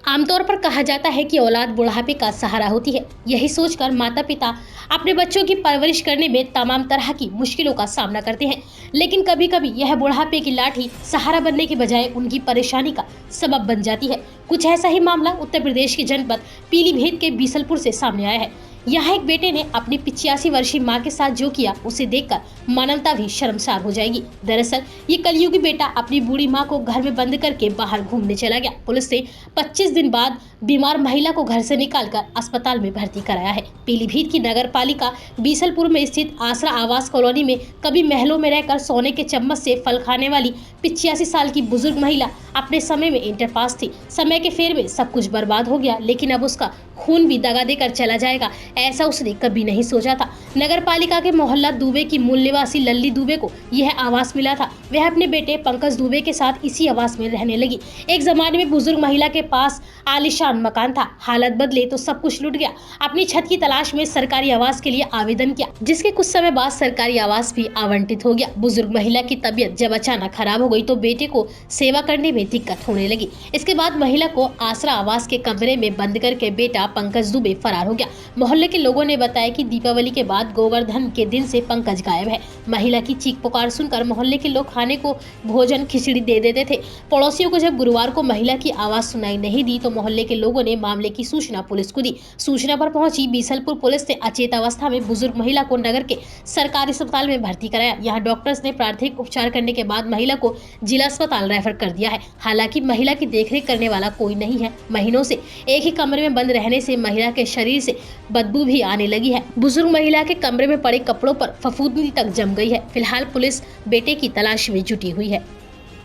आमतौर पर कहा जाता है कि औलाद बुढ़ापे का सहारा होती है। यही सोचकर माता पिता अपने बच्चों की परवरिश करने में तमाम तरह की मुश्किलों का सामना करते हैं, लेकिन कभी कभी यह बुढ़ापे की लाठी सहारा बनने की बजाय उनकी परेशानी का सबब बन जाती है। कुछ ऐसा ही मामला उत्तर प्रदेश के जनपद पीलीभीत के बीसलपुर से सामने आया है। यहाँ एक बेटे ने अपनी 85 वर्षीय मां के साथ जो किया उसे देखकर मानवता भी शर्मसार हो जाएगी। दरअसल ये कलयुगी बेटा अपनी बूढ़ी मां को घर में बंद करके बाहर घूमने चला गया। पुलिस ने 25 दिन बाद बीमार महिला को घर से निकालकर अस्पताल में भर्ती कराया है। पीलीभीत की नगर पालिका बीसलपुर में स्थित आसरा आवास कॉलोनी में कभी महलों में रहकर सोने के चम्मच से फल खाने वाली 85 साल की बुजुर्ग महिला अपने समय में इंटर पास थी। समय के फेर में सब कुछ बर्बाद हो गया, लेकिन अब उसका खून भी दगा देकर चला जाएगा, ऐसा उसने कभी नहीं सोचा था। नगर पालिका के मोहल्ला दुबे की मूल निवासी लल्ली दुबे को यह आवास मिला था। वह अपने बेटे पंकज दुबे के साथ इसी आवास में रहने लगी। एक जमाने में बुजुर्ग महिला के पास आलीशान मकान था, हालत बदले तो सब कुछ लुट गया। अपनी छत की तलाश में सरकारी आवास के लिए आवेदन किया, जिसके कुछ समय बाद सरकारी आवास भी आवंटित हो गया। बुजुर्ग महिला की तबीयत जब अचानक खराब हो गई तो बेटे को सेवा करने में दिक्कत होने लगी। इसके बाद महिला को आसरा आवास के कमरे में बंद करके बेटा पंकज दुबे फरार हो गया। मोहल्ले के लोगों ने बताया कि दीपावली के बाद गोवर्धन के दिन से पंकज गायब है। महिला की चीख पुकार सुनकर मोहल्ले के लोग खाने को भोजन खिचड़ी दे देते थे। पड़ोसियों को जब गुरुवार को महिला की आवाज सुनाई नहीं दी तो मोहल्ले के लोगों ने मामले की सूचना पुलिस को दी। सूचना पर पहुंची बीसलपुर पुलिस ने अचेत अवस्था में बुजुर्ग महिला को नगर के सरकारी अस्पताल में भर्ती कराया। यहाँ डॉक्टर्स ने प्राथमिक उपचार करने के बाद महिला को जिला अस्पताल रेफर कर दिया है। हालांकि महिला की देखरेख करने वाला कोई नहीं है। महीनों से एक ही कमरे में बंद रहने से महिला के शरीर से बदबू भी आने लगी है। बुजुर्ग महिला के कमरे में पड़े कपड़ों पर फफूंदी तक जम गई है। फिलहाल पुलिस बेटे की तलाश में जुटी हुई है।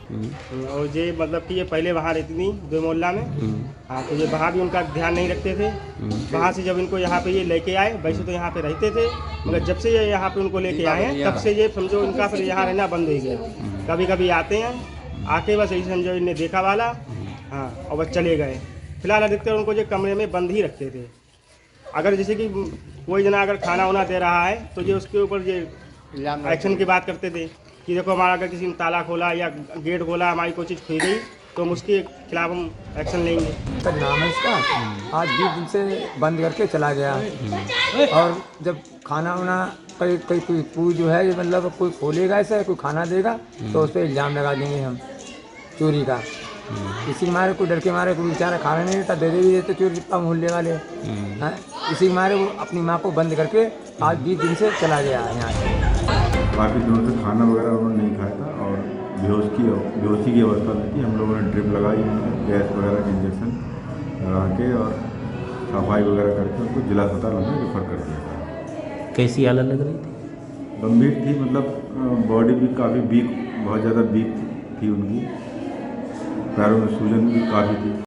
और ये मतलब कि ये पहले वहाँ रहती थी दो मोहल्ला में। हाँ, तो ये वहाँ भी उनका ध्यान नहीं रखते थे। वहाँ से जब इनको यहाँ पे ये लेके आए, वैसे तो यहाँ पे रहते थे, मगर जब से ये यहाँ पे उनको लेके आए हैं तब से ये समझो इनका फिर यहाँ रहना बंद हो गया। कभी कभी आते हैं, आके बस यही समझो इन्हें देखा वाला, हाँ, और बस चले गए। फिलहाल अधिकतर उनको ये कमरे में बंद ही रखते थे। अगर जैसे कि कोई जना अगर खाना वाना दे रहा है तो ये उसके ऊपर ये एक्शन की बात करते थे कि देखो हमारा अगर किसी ने ताला खोला या गेट खोला, हमारी कोई चीज़ खुल गई तो हम उसके खिलाफ हम एक्शन लेंगे। नाम है इसका। आज 20 दिन से बंद करके चला गया। और जब खाना वाना कोई जो है मतलब कोई खोलेगा ऐसा, कोई खाना देगा तो उस पर इल्ज़ाम लगा देंगे हम चोरी का। इसी के मारे कोई डर के मारे कोई बेचारा खाना नहीं देता, दे भी देते चोरी का मोहल्ले वाले हैं। इसी के मारे वो अपनी माँ को बंद करके आज 20 दिन से चला गया यहाँ से। काफ़ी दिनों से खाना वगैरह उन्होंने नहीं खाया था और बेहोशी की अवस्था में थी। हम लोगों ने ड्रिप लगाई, गैस वगैरह के इंजेक्शन लगा के और सफाई वगैरह करके उनको जिला अस्पताल में रेफर कर दिया था। कैसी हालत लग रही थी? गंभीर थी, मतलब बॉडी भी काफ़ी वीक, बहुत ज़्यादा वीक थी उनकी, पैरों में सूजन भी काफ़ी थी।